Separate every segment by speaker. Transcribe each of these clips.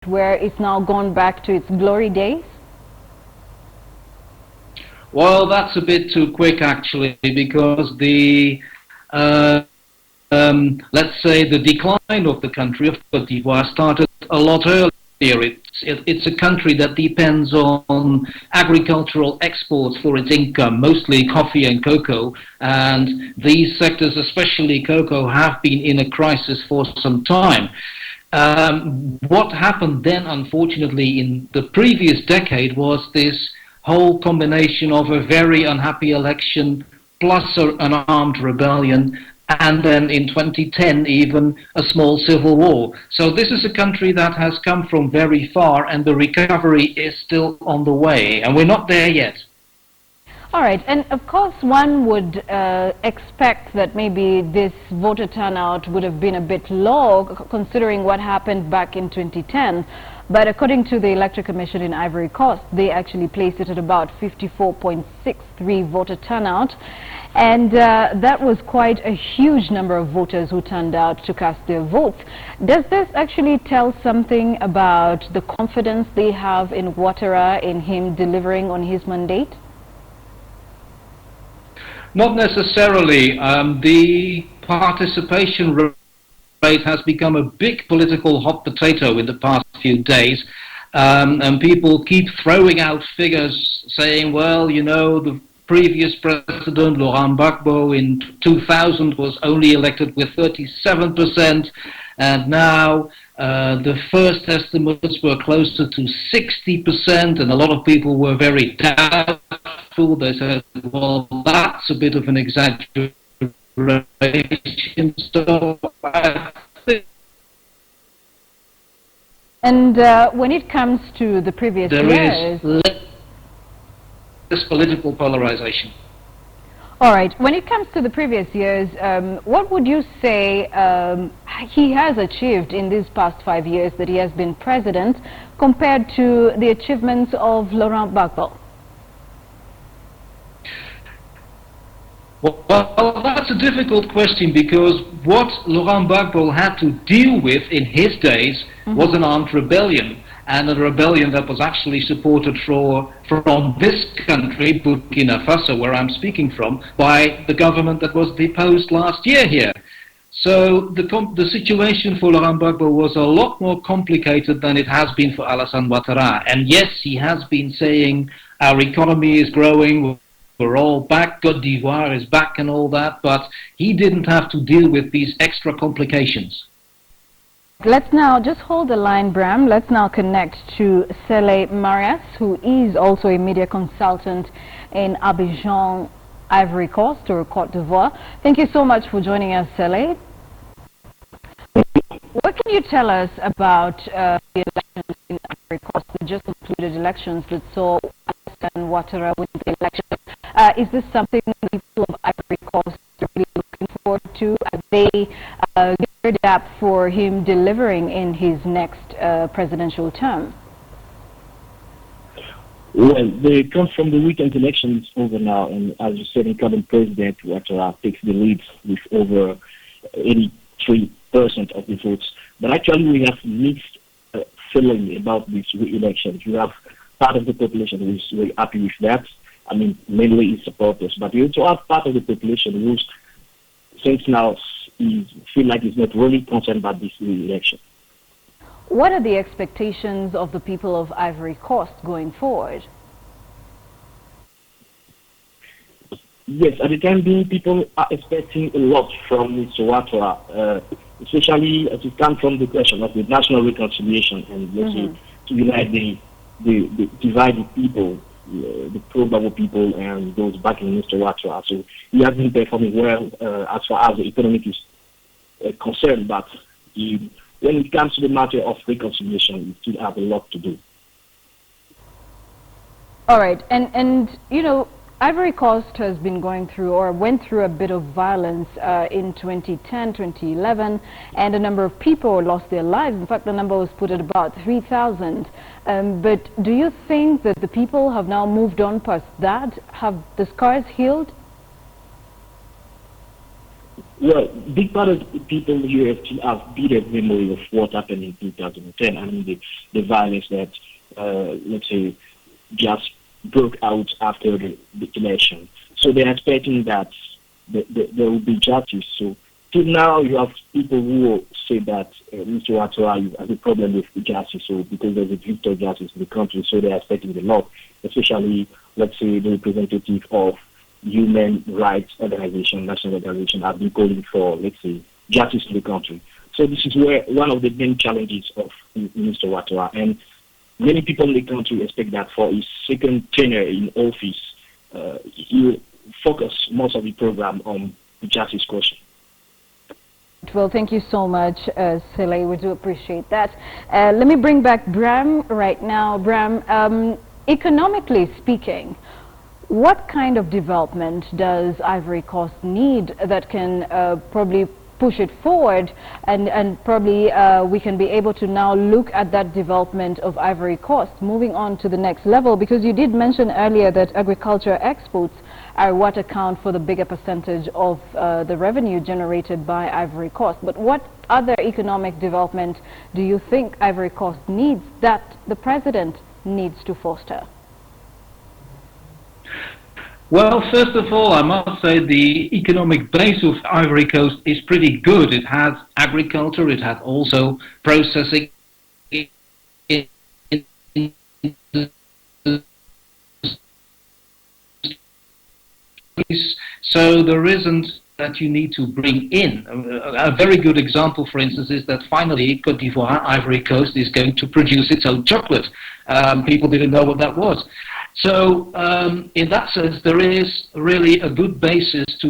Speaker 1: where it's now gone back to its glory days?
Speaker 2: Well, that's a bit too quick, actually, because let's say the decline of the country of Côte d'Ivoire started a lot earlier. It's a country that depends on agricultural exports for its income, mostly coffee and cocoa, and these sectors, especially cocoa, have been in a crisis for some time. What happened then, unfortunately, in the previous decade was this whole combination of a very unhappy election plus an armed rebellion, and then in 2010 even a small civil war. So this is a country that has come from very far, and the recovery is still on the way, and we're not there yet.
Speaker 1: All right, and of course one would expect that maybe this voter turnout would have been a bit low considering what happened back in 2010. But according to the Electoral Commission in Ivory Coast, they actually placed it at about 54.63 voter turnout. And that was quite a huge number of voters who turned out to cast their votes. Does this actually tell something about the confidence they have in Ouattara, in him delivering on his mandate?
Speaker 2: Not necessarily. The participation rate has become a big political hot potato in the past few days, and people keep throwing out figures saying, well, you know, the previous president, Laurent Gbagbo, in 2000 was only elected with 37%, and now the first estimates were closer to 60%, and a lot of people were very doubtful. They said, well, that's a bit of an exaggeration. So
Speaker 1: and when it comes to the previous years,
Speaker 2: there is less political polarization.
Speaker 1: all right, when it comes to the previous years, what would you say he has achieved in these past 5 years that he has been president compared to the achievements of Laurent Gbagbo?
Speaker 2: Well, that's a difficult question, because what Laurent Gbagbo had to deal with in his days was an armed rebellion, and a rebellion that was actually supported from this country, Burkina Faso, where I'm speaking from, by the government that was deposed last year here. So the situation for Laurent Gbagbo was a lot more complicated than it has been for Alassane Ouattara. And yes, he has been saying our economy is growing, we're all back, Côte d'Ivoire is back and all that, but he didn't have to deal with these extra complications.
Speaker 1: Let's now just hold the line, Bram. Let's now connect to Sele Marias, who is also a media consultant in Abidjan, Ivory Coast, or Côte d'Ivoire. Thank you so much for joining us, Sele. What can you tell us about the elections in Ivory Coast, the just concluded elections that saw Alassane Ouattara win the election? Is this something the people of Ivory Coast are really looking forward to? Are they geared up for him delivering in his next presidential term?
Speaker 3: Well, they come from the weekend elections over now, and as you said, incumbent President Ouattara takes the lead with over 83% of the votes. But actually, we have mixed feeling about this re-election. You have part of the population who is very happy with that. I mean, mainly its supporters. But you also have part of the population who, since now, feel like it's not really concerned about this re-election.
Speaker 1: What are the expectations of the people of Ivory Coast going forward?
Speaker 3: Yes, at the time being, people are expecting a lot from Mr. Ouattara, especially as it comes from the question of the national reconciliation and let's say to unite the divided people, the pro-Gbagbo people and those backing Mr. Ouattara. So he has been performing well as far as the economic is concerned, but when it comes to the matter of reconciliation, we still have a lot to do.
Speaker 1: All right, and you know, Ivory Coast has been going through or went through a bit of violence in 2010, 2011, and a number of people lost their lives. In fact, the number was put at about 3,000. But do you think that the people have now moved on past that? Have the scars healed?
Speaker 3: Well, big part of the people here still have bitter memory of what happened in 2010. I mean, the violence that, let's say, just broke out after the election. So they're expecting that there will be justice. So till now, you have people who will say that Mr. Ouattara has a problem with the justice, so because there's a victor justice in the country, so they're expecting the law, especially, let's say, the representative of human rights organization, national organization, have been calling for, let's say, justice in the country. So this is where one of the main challenges of Mr. Ouattara, and many people in the country expect that for his second tenure in office, he will focus most of the program on the justice question.
Speaker 1: Well, thank you so much, Sele. We do appreciate that. Let me bring back Bram right now. Bram, economically speaking, what kind of development does Ivory Coast need that can probably push it forward, and probably we can be able to now look at that development of Ivory Coast moving on to the next level? Because you did mention earlier that agriculture exports are what account for the bigger percentage of the revenue generated by Ivory Coast. But what other economic development do you think Ivory Coast needs that the president needs to foster?
Speaker 2: Well, first of all, I must say the economic base of Ivory Coast is pretty good. It has agriculture, it has also processing so there isn't that you need to bring in. A very good example, for instance, is that finally Côte d'Ivoire, Ivory Coast, is going to produce its own chocolate. People didn't know what that was. So in that sense, there is really a good basis to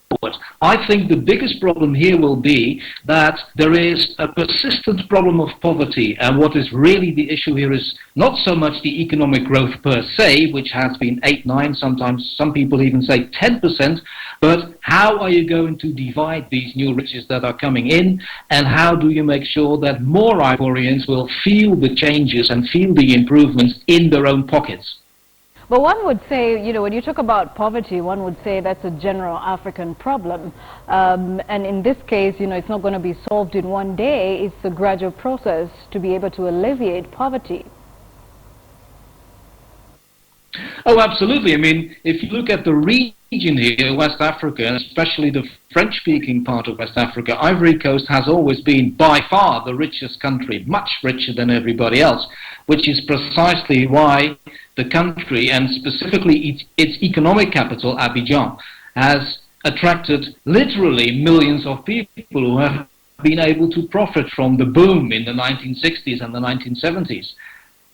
Speaker 2: forward. I think the biggest problem here will be that there is a persistent problem of poverty, and what is really the issue here is not so much the economic growth per se, which has been 8, 9, sometimes some people even say 10%, but how are you going to divide these new riches that are coming in, and how do you make sure that more Ivorians will feel the changes and feel the improvements in their own pockets?
Speaker 1: But one would say, you know, when you talk about poverty, one would say that's a general African problem. And in this case, you know, it's not going to be solved in one day. It's a gradual process to be able to alleviate poverty.
Speaker 2: Oh, absolutely. I mean, if you look at the region here, West Africa, and especially the French-speaking part of West Africa, Ivory Coast has always been by far the richest country, much richer than everybody else, which is precisely why the country, and specifically its economic capital, Abidjan, has attracted literally millions of people who have been able to profit from the boom in the 1960s and the 1970s.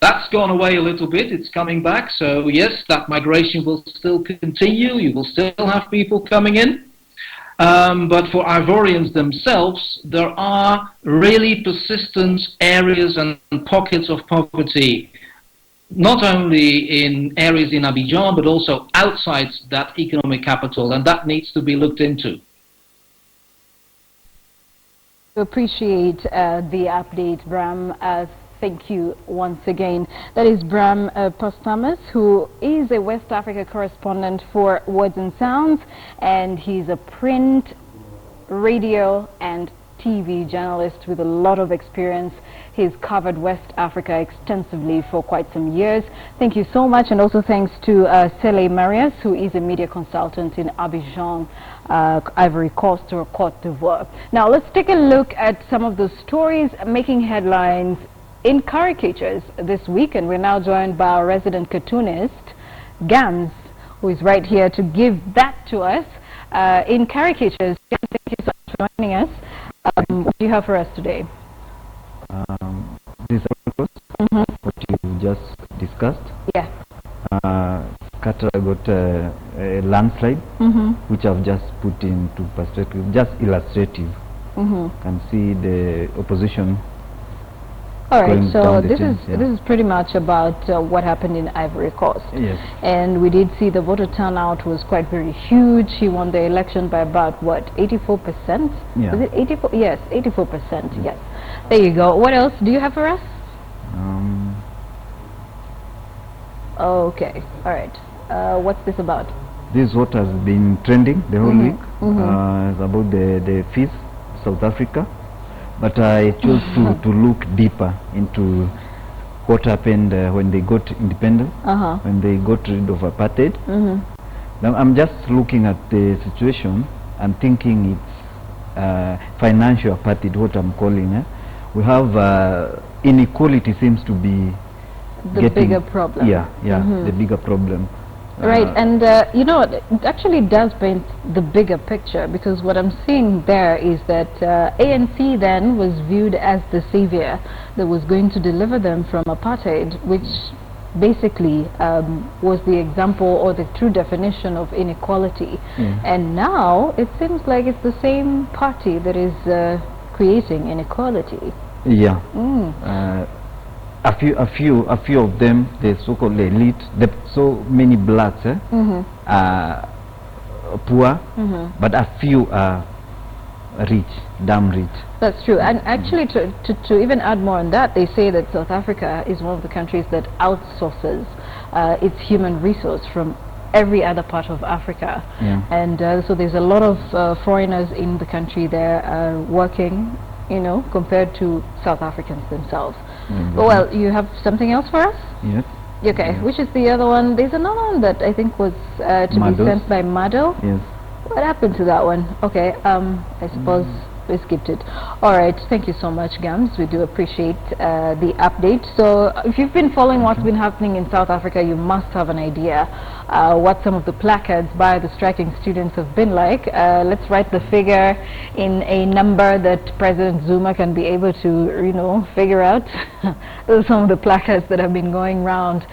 Speaker 2: That's gone away a little bit, it's coming back, so yes, that migration will still continue, you will still have people coming in. But for Ivorians themselves, there are really persistent areas and pockets of poverty, not only in areas in Abidjan, but also outside that economic capital, and that needs to be looked into.
Speaker 1: Appreciate the update, Bram. Thank you once again. That is Bram Postamus, who is a West Africa correspondent for Words and Sounds, and he's a print, radio, and TV journalist with a lot of experience. He's covered West Africa extensively for quite some years. Thank you so much, and also thanks to Sele Marias, who is a media consultant in Abidjan, Ivory Coast, or Côte d'Ivoire. Now let's take a look at some of the stories making headlines in caricatures this week, and we're now joined by our resident cartoonist, Gans, who is right here to give that to us in caricatures. Gans, thank you so much for joining us. What do you have for us today?
Speaker 4: This what you just discussed.
Speaker 1: Yeah.
Speaker 4: Qatar got a landslide, which I've just put into perspective, just illustrative. Can see the opposition.
Speaker 1: All right, so this is pretty much about what happened in Ivory Coast.
Speaker 4: Yes.
Speaker 1: And we did see the voter turnout was quite very huge. He won the election by about, what, 84%?
Speaker 4: Yeah.
Speaker 1: Was it 84? Yes, 84%, yes. There you go. What else do you have for us?
Speaker 4: Okay.
Speaker 1: All right. What's this about?
Speaker 4: this is what has been trending the whole week. It's about the fees, South Africa. But I chose to look deeper into what happened when they got independent, when they got rid of apartheid. Now I'm just looking at the situation and thinking it's financial apartheid, what I'm calling it. We have inequality seems to be
Speaker 1: the bigger problem.
Speaker 4: Yeah, the bigger problem.
Speaker 1: Right, and you know, it actually does paint the bigger picture, because what I'm seeing there is that ANC then was viewed as the savior that was going to deliver them from apartheid, which basically was the example or the true definition of inequality. And now it seems like it's the same party that is creating inequality.
Speaker 4: Yeah. A few of them, the so-called elite, so many blacks are poor, but a few are rich, damn rich.
Speaker 1: That's true. And actually, to even add more on that, they say that South Africa is one of the countries that outsources its human resource from every other part of Africa. And so there's a lot of foreigners in the country there working, you know, compared to South Africans themselves. Well, you have something else for us?
Speaker 4: Yes.
Speaker 1: Okay, which is the other one? There's another one that I think was to be sent by Mado.
Speaker 4: Yes.
Speaker 1: What happened to that one? Okay, I suppose we skipped it. Alright, thank you so much, Gams. We do appreciate the update. So if you've been following what's been happening in South Africa, you must have an idea what some of the placards by the striking students have been like. Let's write the figure in a number that President Zuma can be able to, you know, figure out. Those are some of the placards that have been going around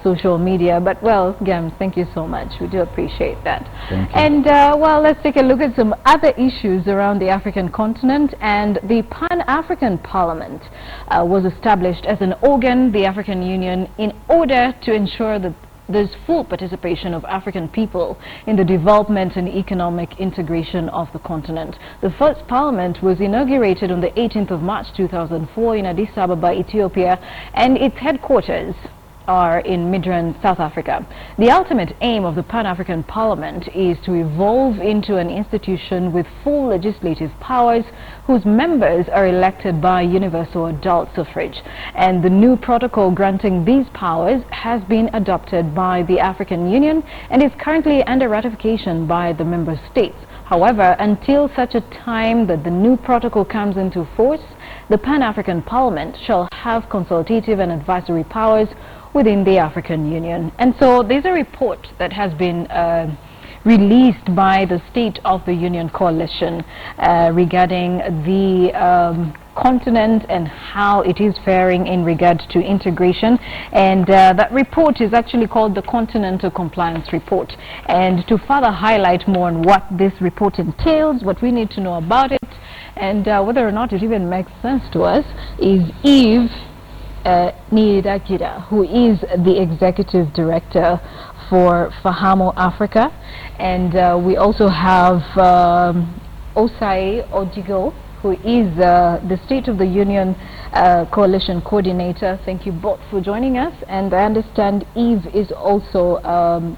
Speaker 1: social media. But well, Gams, thank you so much. We do appreciate that.
Speaker 4: Thank you.
Speaker 1: And well, let's take a look at some other issues around the African continent. And the Pan-African Parliament was established as an organ, the African Union, in order to ensure that there's full participation of African people in the development and economic integration of the continent. The first parliament was inaugurated on the 18th of March 2004 in Addis Ababa, Ethiopia, and its headquarters are in Midrand, South Africa. The ultimate aim of the Pan-African Parliament is to evolve into an institution with full legislative powers whose members are elected by universal adult suffrage. And the new protocol granting these powers has been adopted by the African Union and is currently under ratification by the member states. However, until such a time that the new protocol comes into force, the Pan-African Parliament shall have consultative and advisory powers within the African Union. And so there's a report that has been released by the State of the Union Coalition regarding the continent and how it is faring in regard to integration. And that report is actually called the Continental Compliance Report. And to further highlight more on what this report entails, what we need to know about it, and whether or not it even makes sense to us, is Eve Nidagira, who is the Executive Director for Fahamo Africa. And we also have Osai Odigo, who is the State of the Union Coalition Coordinator. Thank you both for joining us. And I understand Eve is also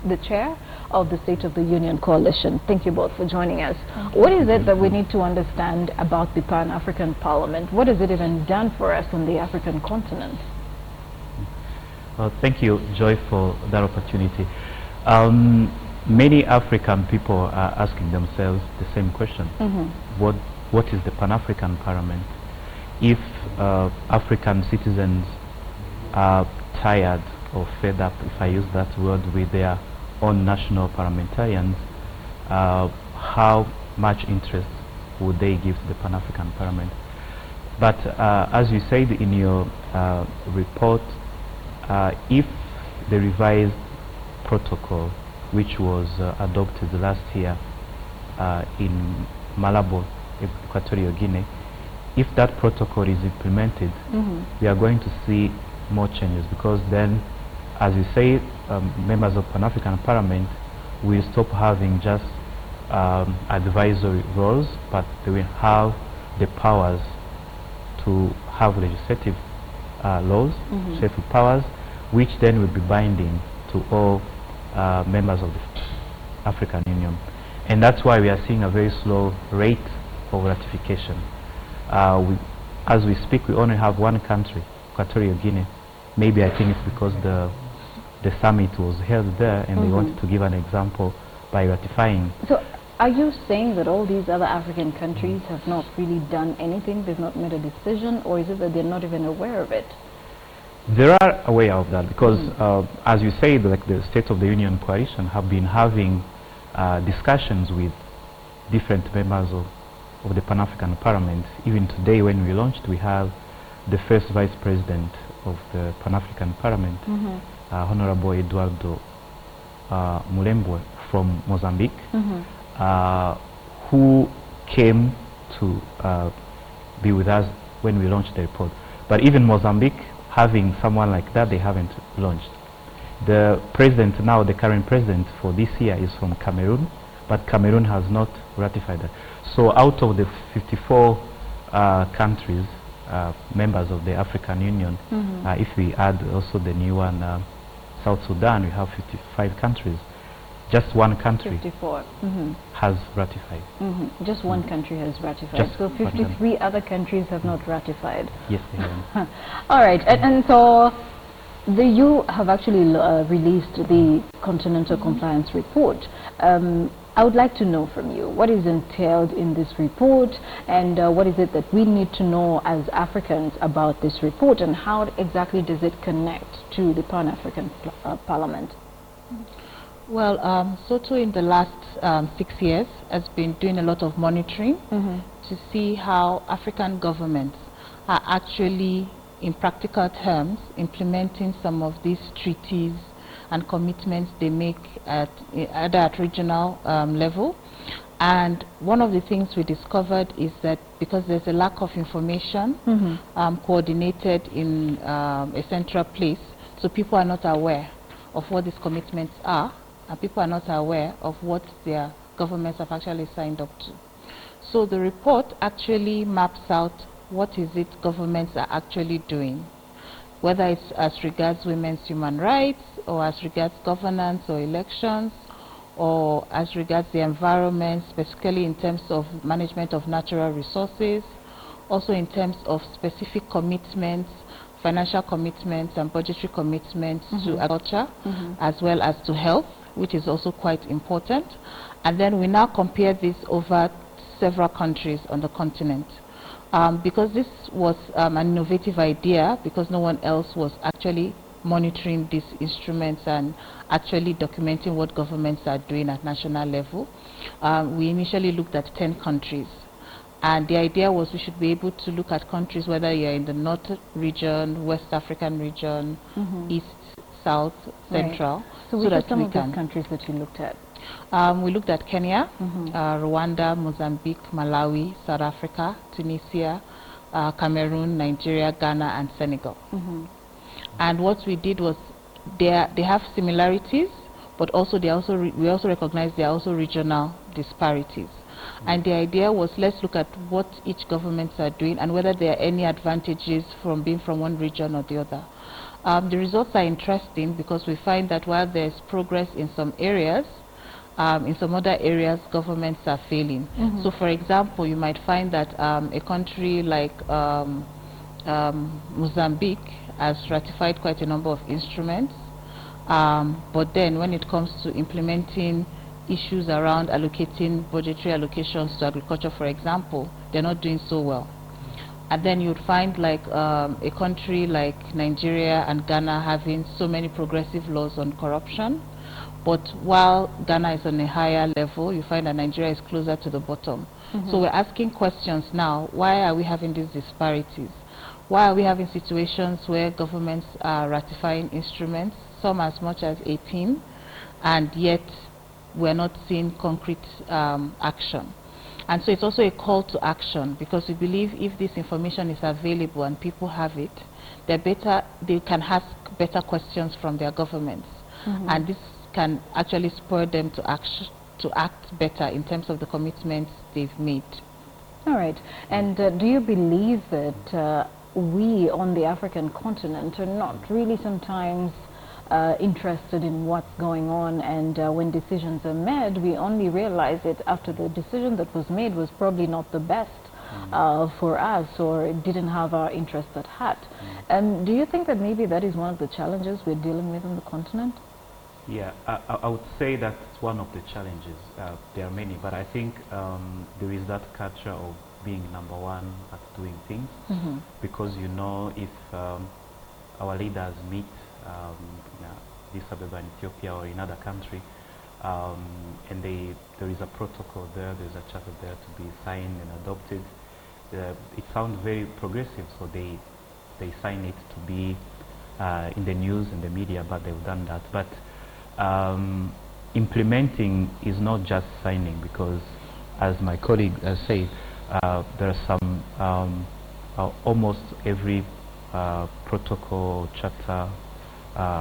Speaker 1: the Chair of the State of the Union Coalition. Thank you both for joining us. What is it that we need to understand about the Pan-African Parliament? What has it even done for us on the African continent?
Speaker 5: Well, thank you, Joy, for that opportunity. Many African people are asking themselves the same question. What is the Pan-African Parliament? If African citizens are tired or fed up, if I use that word, with their own national parliamentarians, how much interest would they give to the Pan-African Parliament? But as you said in your report, if the revised protocol, which was adopted last year in Malabo, Equatorial Guinea, if that protocol is implemented, we are going to see more changes, because then, as you say, members of Pan-African Parliament will stop having just advisory roles, but they will have the powers to have legislative laws, legislative powers, which then will be binding to all members of African Union. And that's why we are seeing a very slow rate of ratification. As we speak, we only have one country, Equatorial Guinea. Maybe I think it's because the summit was held there and they wanted to give an example by ratifying.
Speaker 1: So are you saying that all these other African countries have not really done anything? They've not made a decision? Or is it that they're not even aware of it?
Speaker 5: They are aware of that because, as you say, like the State of the Union coalition have been having discussions with different members of the Pan-African Parliament. Even today when we launched, we have the first Vice President of the Pan-African Parliament, Honorable Eduardo Mulembwe from Mozambique, who came to be with us when we launched the report. But even Mozambique, having someone like that, they haven't launched. The president now, the current president for this year is from Cameroon, but Cameroon has not ratified that. So out of the 54 countries, members of the African Union, if we add also the new one, South Sudan, we have 55 countries. Just one country
Speaker 1: 54.
Speaker 5: has ratified.
Speaker 1: Just one country has ratified.
Speaker 5: Just
Speaker 1: so 53 other countries have not ratified.
Speaker 5: Yes, they have.
Speaker 1: All right, and so you have actually released the Continental Compliance Report. I would like to know from you what is entailed in this report, and what is it that we need to know as Africans about this report, and how exactly does it connect to the Pan-African Parliament?
Speaker 6: Well, SOTO in the last 6 years has been doing a lot of monitoring to see how African governments are actually, in practical terms, implementing some of these treaties and commitments they make either at regional level. And one of the things we discovered is that because there's a lack of information coordinated in a central place, so people are not aware of what these commitments are, and people are not aware of what their governments have actually signed up to. So the report actually maps out what is it governments are actually doing, whether it's as regards women's human rights, or as regards governance or elections, or as regards the environment, specifically in terms of management of natural resources, also in terms of specific commitments, financial commitments and budgetary commitments to agriculture, as well as to health, which is also quite important. And then we now compare this over several countries on the continent. Because this was an innovative idea, because no one else was actually monitoring these instruments and actually documenting what governments are doing at national level. We initially looked at 10 countries. And the idea was we should be able to look at countries, whether you're in the North region, West African region, East, South, Central.
Speaker 1: Right. So which are some of those countries that you looked at?
Speaker 6: We looked at Kenya, Rwanda, Mozambique, Malawi, South Africa, Tunisia, Cameroon, Nigeria, Ghana, and Senegal. And what we did was they have similarities, but also we also recognize there are also regional disparities. And the idea was, let's look at what each governments are doing and whether there are any advantages from being from one region or the other. The results are interesting because we find that while there's progress in some areas, in some other areas governments are failing. So for example, you might find that a country like Mozambique has ratified quite a number of instruments, but then when it comes to implementing issues around allocating budgetary allocations to agriculture, for example, they're not doing so well. And then you'd find like a country like Nigeria and Ghana having so many progressive laws on corruption, but while Ghana is on a higher level, you find that Nigeria is closer to the bottom. So we're asking questions now, why are we having these disparities? Why are we having situations where governments are ratifying instruments, some as much as 18, and yet we're not seeing concrete action? And so it's also a call to action, because we believe if this information is available and people have it, they can ask better questions from their governments. And this can actually spur them to act better in terms of the commitments they've made.
Speaker 1: All right. And do you believe that we on the African continent are not really sometimes interested in what's going on, and when decisions are made, we only realize it after the decision that was made was probably not the best for us, or it didn't have our interests at heart. Do you think that maybe that is one of the challenges we're dealing with on the continent?
Speaker 5: Yeah, I would say that's one of the challenges. There are many, but I think there is that culture of being number one at doing things, because you know, if our leaders meet in Addis Ababa in Ethiopia or in another country, and there is a protocol there's a charter there to be signed and adopted. It sounds very progressive, so they sign it to be in the news and the media, but they've done that. But implementing is not just signing, because as my colleague said, there are some almost every protocol, charter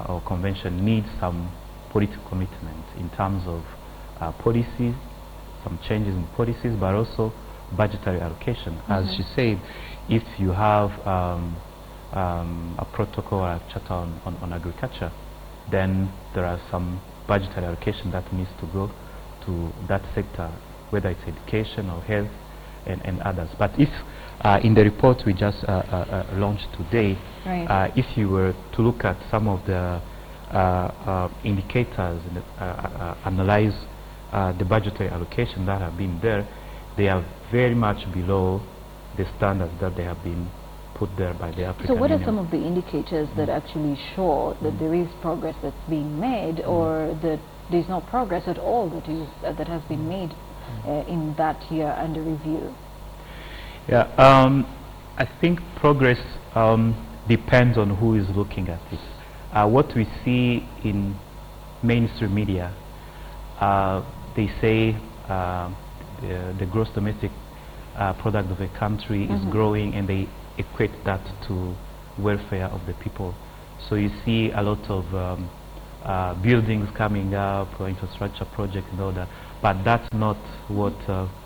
Speaker 5: or convention needs some political commitment in terms of policies, some changes in policies, but also budgetary allocation. As she said, if you have a protocol or a charter on agriculture, then there are some budgetary allocation that needs to go to that sector, whether it's education or health and others. But if in the report we just launched today, if you were to look at some of the indicators and analyze the budgetary allocation that have been there, they are very much below the standards that they have been put there by the African
Speaker 1: So what
Speaker 5: Union.
Speaker 1: are some of the indicators that actually show that there is progress that's being made, or that there's no progress at all that has been made in that year under review?
Speaker 5: Yeah, I think progress depends on who is looking at it. What we see in mainstream media, they say the gross domestic product of a country is growing, and they equate that to welfare of the people. So you see a lot of buildings coming up, or infrastructure projects and all that, but that's not what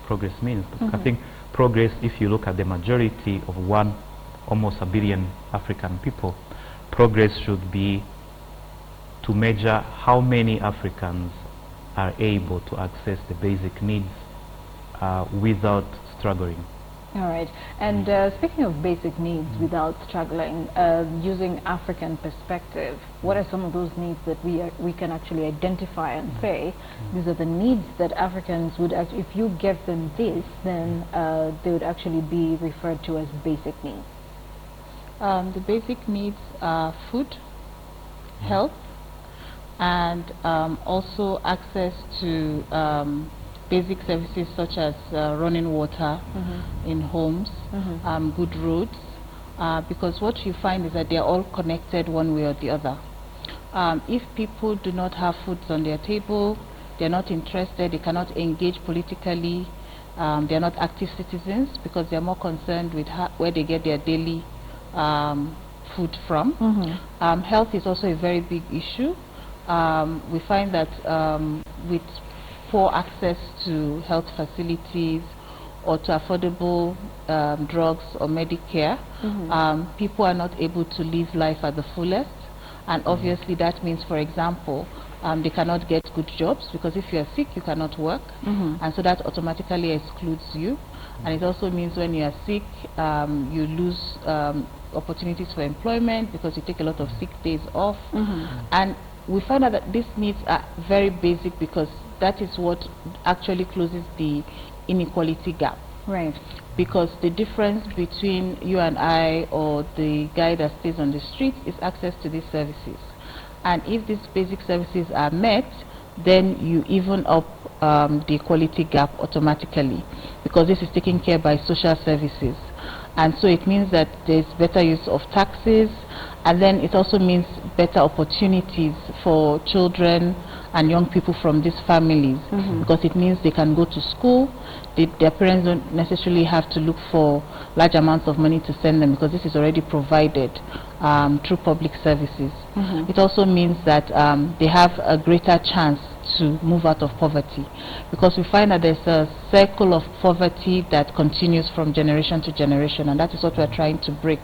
Speaker 5: progress means. I think progress, if you look at the majority of almost 1 billion African people, progress should be to measure how many Africans are able to access the basic needs without struggling.
Speaker 1: All right. And speaking of basic needs without struggling, using African perspective, what are some of those needs that we can actually identify and say these are the needs that Africans would actually, if you give them this, then they would actually be referred to as basic needs?
Speaker 6: The basic needs are food, health, and also access to basic services such as running water in homes, good roads, because what you find is that they are all connected one way or the other. If people do not have food on their table, they're not interested, they cannot engage politically, they're not active citizens, because they're more concerned with where they get their daily food from. Health is also a very big issue. We find that with poor access to health facilities or to affordable drugs or Medicare, people are not able to live life at the fullest. And obviously that means, for example, they cannot get good jobs, because if you are sick you cannot work, and so that automatically excludes you. And it also means when you are sick, you lose opportunities for employment, because you take a lot of sick days off. And we find out that these needs are very basic, because that is what actually closes the inequality gap.
Speaker 1: Right.
Speaker 6: Because the difference between you and I, or the guy that stays on the street, is access to these services. And if these basic services are met, then you even up the equality gap automatically, because this is taken care by social services. And so it means that there's better use of taxes, and then it also means better opportunities for children and young people from these families, because it means they can go to school. Their parents don't necessarily have to look for large amounts of money to send them, because this is already provided through public services. It also means that they have a greater chance to move out of poverty, because we find that there's a circle of poverty that continues from generation to generation, and that is what we're trying to break.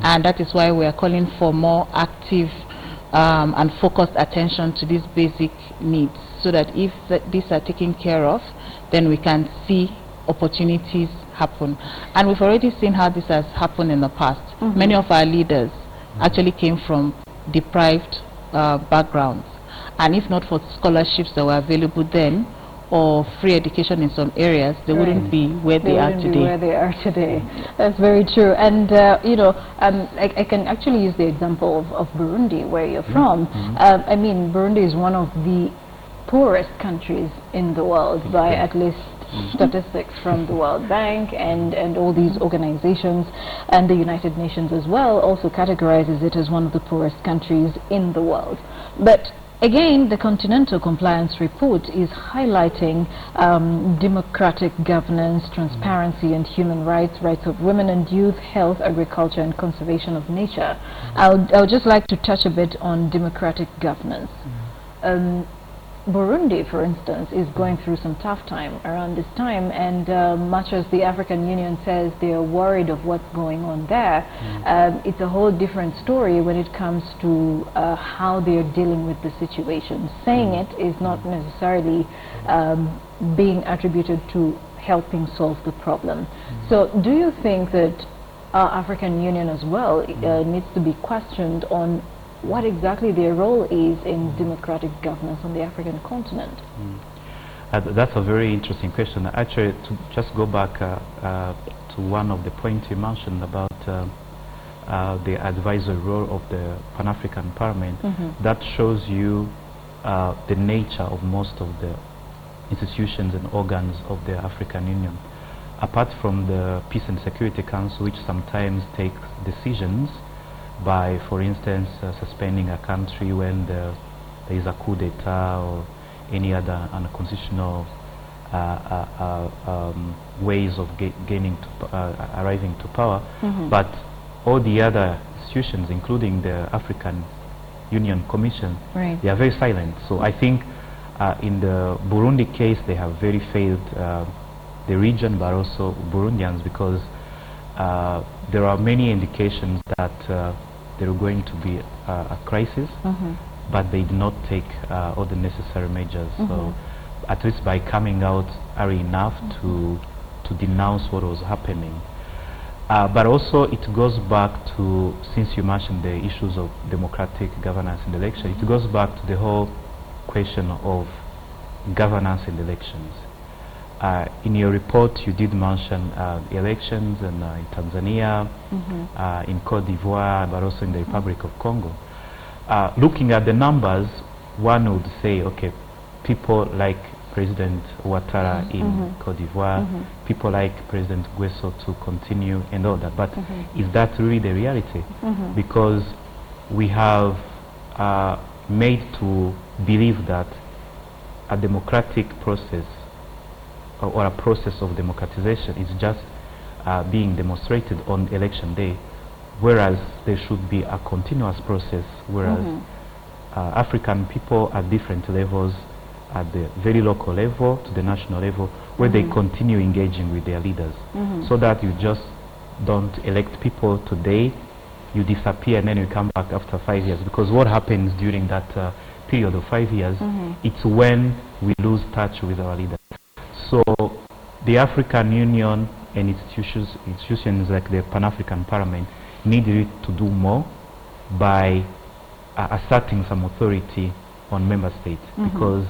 Speaker 6: And that is why we are calling for more active and focused attention to these basic needs, so that if these are taken care of, then we can see opportunities happen. And we've already seen how this has happened in the past. Many of our leaders actually came from deprived backgrounds, and if not for scholarships that were available then, or free education in some areas, they wouldn't be where they are today.
Speaker 1: That's very true. And you know, I can actually use the example of Burundi, where you're from. I mean, Burundi is one of the poorest countries in the world by at least statistics from the World Bank and all these organizations, and the United Nations as well also categorizes it as one of the poorest countries in the world. But again, the Continental Compliance Report is highlighting democratic governance, transparency and human rights, rights of women and youth, health, agriculture and conservation of nature. I'll just like to touch a bit on democratic governance. Burundi, for instance, is going through some tough time around this time, and much as the African Union says they are worried of what's going on there, it's a whole different story when it comes to how they are dealing with the situation. Saying it is not necessarily being attributed to helping solve the problem. So do you think that our African Union as well needs to be questioned on what exactly their role is in democratic governance on the African continent?
Speaker 5: That's a very interesting question. Actually, to just go back to one of the points you mentioned about the advisory role of the Pan-African Parliament, that shows you the nature of most of the institutions and organs of the African Union. Apart from the Peace and Security Council, which sometimes takes decisions by, for instance, suspending a country when there is a coup d'etat or any other unconstitutional ways of arriving to power. But all the other institutions, including the African Union Commission, they are very silent. So I think in the Burundi case, they have very failed the region, but also Burundians, because there are many indications that there are going to be a crisis, but they did not take all the necessary measures. So at least by coming out early enough to denounce what was happening. But also it goes back to, since you mentioned the issues of democratic governance in the election, it goes back to the whole question of governance in elections. In your report, you did mention elections in Tanzania, in Cote d'Ivoire, but also in the Republic of Congo. Looking at the numbers, one would say, okay, people like President Ouattara in Cote d'Ivoire, people like President Guesso to continue and all that. But is that really the reality? Because we have made to believe that a democratic process or a process of democratization is just being demonstrated on election day, whereas there should be a continuous process, whereas African people at different levels, at the very local level to the national level, where they continue engaging with their leaders, so that you just don't elect people today, you disappear, and then you come back after 5 years. Because what happens during that period of 5 years, it's when we lose touch with our leaders. So the African Union and institutions like the Pan-African Parliament need to do more by asserting some authority on member states, because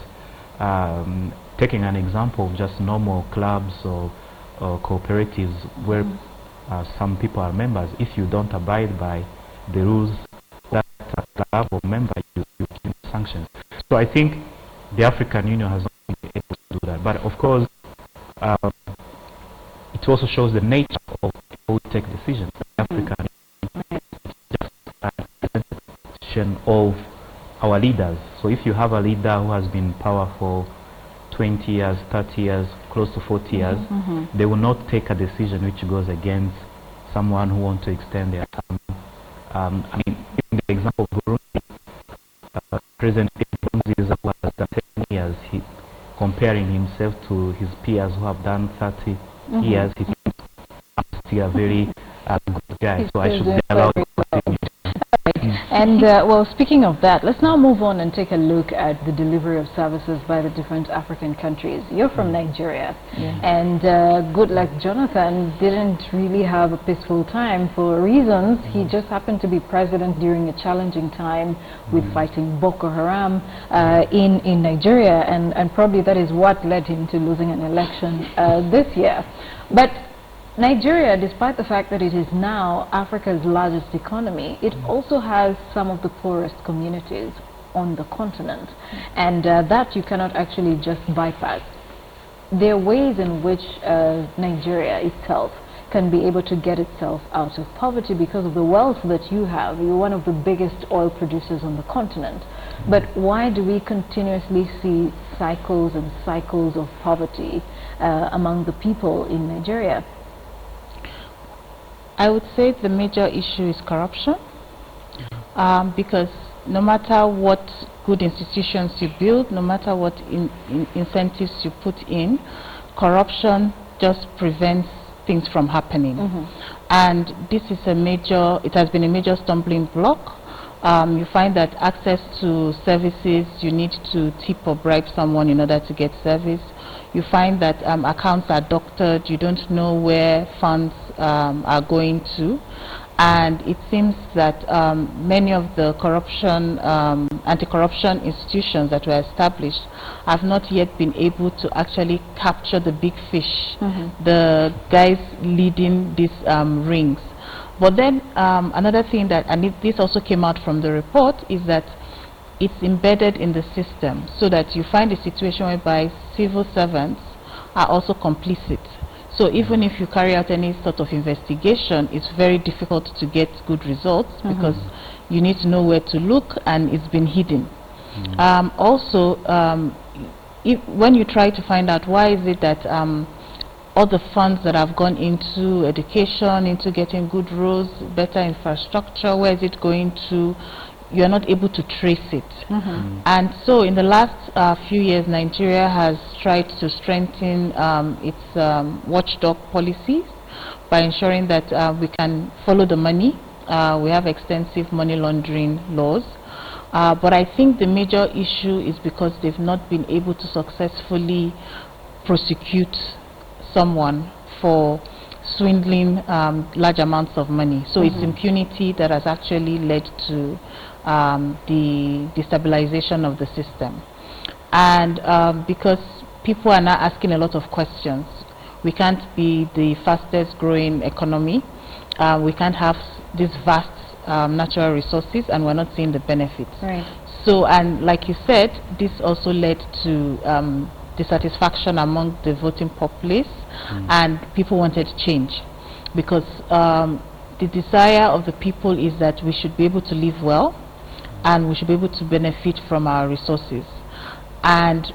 Speaker 5: taking an example of just normal clubs or cooperatives where some people are members, if you don't abide by the rules that a club or member, you can sanctions. So I think the African Union has not been able to do that. But of course, it also shows the nature of how we take decisions. The African Union is just a representation of our leaders. So if you have a leader who has been in power for 20 years, 30 years, close to 40 years, they will not take a decision which goes against someone who wants to extend their term. I mean, in the example of Burundi, President Nkurunziza who has done 10 years, comparing himself to his peers who have done 30 years, he thinks I'm still a very good guy, so I should be allowed to continue.
Speaker 1: And well, speaking of that, let's now move on and take a look at the delivery of services by the different African countries. You're from Nigeria, and good luck Jonathan didn't really have a peaceful time for reasons. He just happened to be president during a challenging time with fighting Boko Haram in Nigeria, and probably that is what led him to losing an election this year. But Nigeria, despite the fact that it is now Africa's largest economy, it also has some of the poorest communities on the continent, and that you cannot actually just bypass. There are ways in which Nigeria itself can be able to get itself out of poverty because of the wealth that you have. You're one of the biggest oil producers on the continent. But why do we continuously see cycles and cycles of poverty among the people in Nigeria?
Speaker 6: I would say the major issue is corruption, because no matter what good institutions you build, no matter what incentives you put in, corruption just prevents things from happening. And this is it has been a major stumbling block. You find that access to services, you need to tip or bribe someone in order to get service. You find that accounts are doctored, you don't know where funds are going to, and it seems that many of the anti-corruption institutions that were established have not yet been able to actually capture the big fish, the guys leading these rings. But then another thing that, and this also came out from the report, is that it's embedded in the system, so that you find a situation whereby civil servants are also complicit. So even if you carry out any sort of investigation, it's very difficult to get good results because you need to know where to look, and it's been hidden. Also, when you try to find out why is it that all the funds that have gone into education, into getting good roads, better infrastructure, where is it going to, you are not able to trace it. And so in the last few years, Nigeria has tried to strengthen its watchdog policies by ensuring that we can follow the money. We have extensive money laundering laws. But I think the major issue is because they've not been able to successfully prosecute someone for swindling large amounts of money. So it's impunity that has actually led to the destabilization of the system. And because people are now asking a lot of questions, we can't be the fastest growing economy, we can't have these vast natural resources, and we're not seeing the benefits. So, and like you said, this also led to dissatisfaction among the voting populace, and people wanted change, because the desire of the people is that we should be able to live well, and we should be able to benefit from our resources. And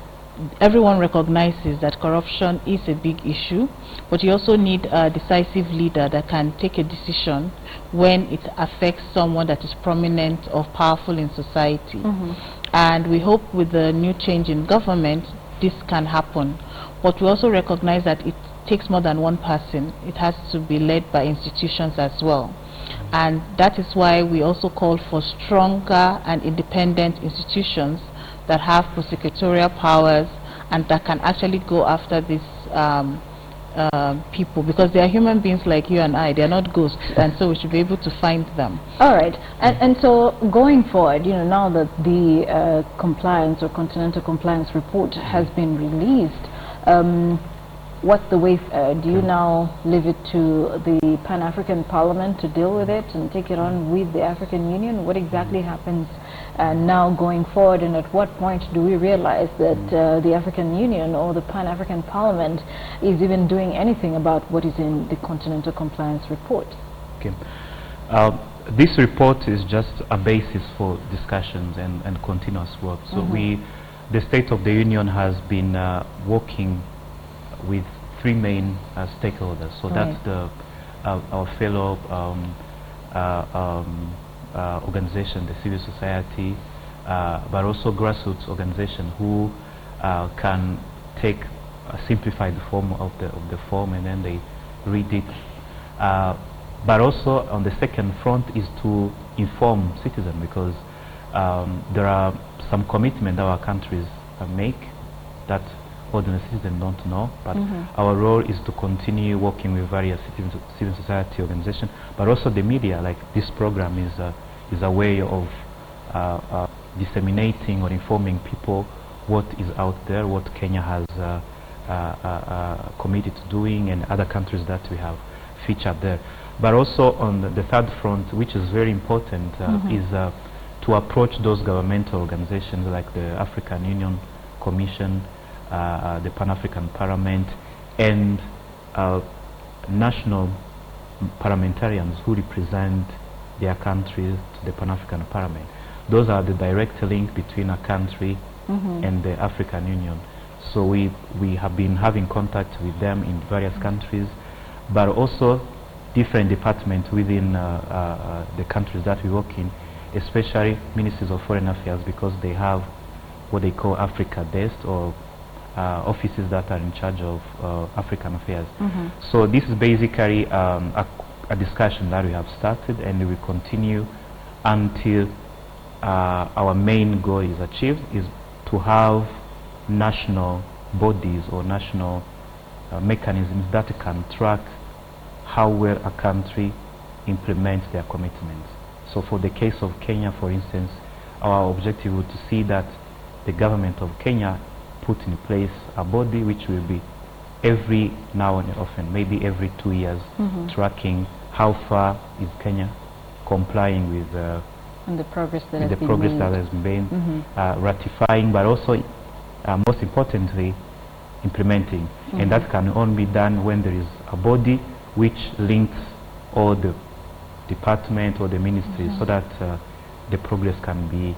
Speaker 6: everyone recognizes that corruption is a big issue, but you also need a decisive leader that can take a decision when it affects someone that is prominent or powerful in society. And we hope with the new change in government, this can happen. But we also recognize that it takes more than one person. It has to be led by institutions as well. And that is why we also call for stronger and independent institutions that have prosecutorial powers and that can actually go after these people, because they are human beings like you and I. They are not ghosts, and so we should be able to find them.
Speaker 1: All right, and so going forward, you know, now that the compliance or continental compliance report has been released, what's the way? Do you now leave it to the Pan-African Parliament to deal with it and take it on with the African Union? What exactly happens now going forward, and at what point do we realize that the African Union or the Pan-African Parliament is even doing anything about what is in the Continental Compliance Report?
Speaker 5: Okay. This report is just a basis for discussions and continuous work. So the State of the Union has been working with three main stakeholders. So that's our fellow organization, the civil society, but also grassroots organization who can take simplify the form of the form, and then they read it. But also on the second front is to informed citizen, because there are some commitments that our countries make that ordinary citizens don't know, but our role is to continue working with various civil society organizations, but also the media. Like this program is a way of disseminating or informing people what is out there, what Kenya has committed to doing, and other countries that we have featured there. But also on the third front, which is very important, is to approach those governmental organizations like the African Union Commission, the Pan-African Parliament, and national parliamentarians who represent their countries to the Pan-African Parliament. Those are the direct link between a country and the African Union. So we have been having contact with them in various countries, but also different departments within the countries that we work in, especially ministries of foreign affairs, because they have what they call Africa Desk, or offices that are in charge of African affairs. So this is basically a discussion that we have started, and we will continue until our main goal is achieved, is to have national bodies or national mechanisms that can track how well a country implements their commitments. So for the case of Kenya, for instance, our objective was to see that the government of Kenya put in place a body which will be every now and often, maybe every 2 years, tracking how far is Kenya complying with
Speaker 1: and the progress that
Speaker 5: has been ratifying, but also most importantly implementing. And that can only be done when there is a body which links all the department or the ministries, so that the progress can be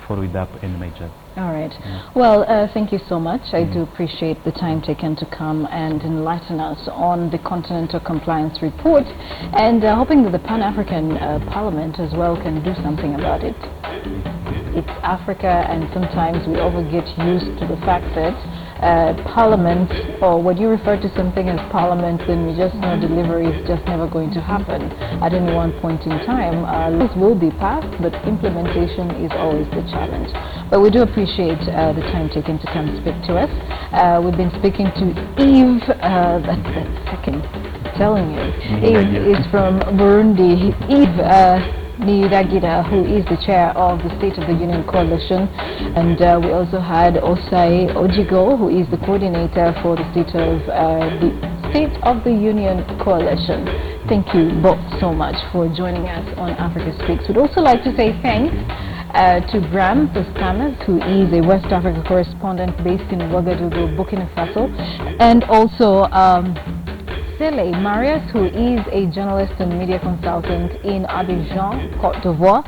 Speaker 5: followed up and measured.
Speaker 1: All right. Well, thank you so much. I do appreciate the time taken to come and enlighten us on the Continental Compliance Report, and hoping that the Pan-African Parliament as well can do something about it. It's Africa, and sometimes we over get used to the fact that Parliament, or what you refer to something as Parliament, then we just know delivery is just never going to happen at any one point in time. Laws will be passed, but implementation is always the challenge. But we do appreciate the time taken to come speak to us. We've been speaking to Eve, that's the second, telling you. Eve is from Burundi. Eve Niragira, who is the chair of the State of the Union Coalition, and we also had Osai Ojigo, who is the coordinator for the State of the Union Coalition. Thank you both so much for joining us on Africa Speaks. We'd also like to say thanks to Bram Tostamas, who is a West Africa correspondent based in Ouagadougou, Burkina Faso, and also Sele Marius, who is a journalist and media consultant in Abidjan, Côte d'Ivoire,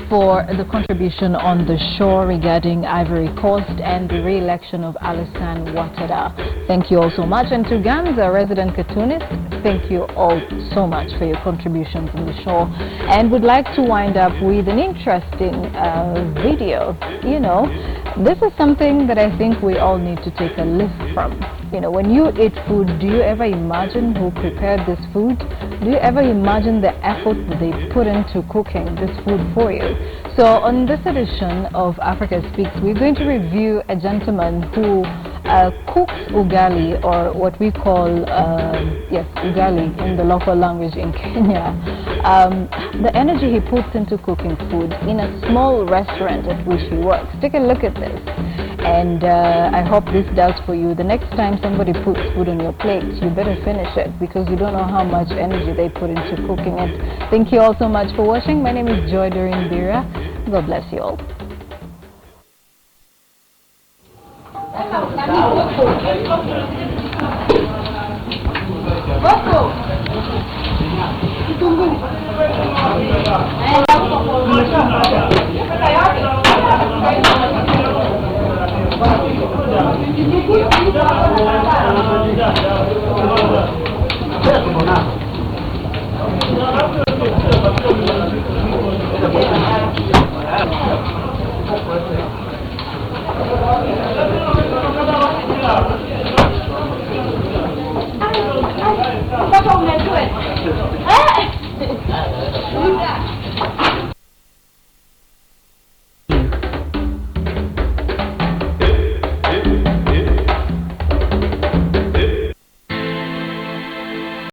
Speaker 1: for the contribution on the show regarding Ivory Coast and the re-election of Alassane Ouattara. Thank you all so much. And to Gans, a resident cartoonist, thank you all so much for your contributions on the show. And would like to wind up with an interesting video. You know, this is something that I think we all need to take a lift from. You know, when you eat food, do you ever imagine who prepared this food? Do you ever imagine the effort that they put into cooking this food for you? So on this edition of Africa Speaks, we're going to review a gentleman who cooks ugali, or what we call, ugali in the local language in Kenya. The energy he puts into cooking food in a small restaurant at which he works. Take a look at this. And I hope this does for you. The next time somebody puts food on your plate, you better finish it, because you don't know how much energy they put into cooking it. Thank you all so much for watching. My name is Joy Doreen Bira. God bless you all. Boko.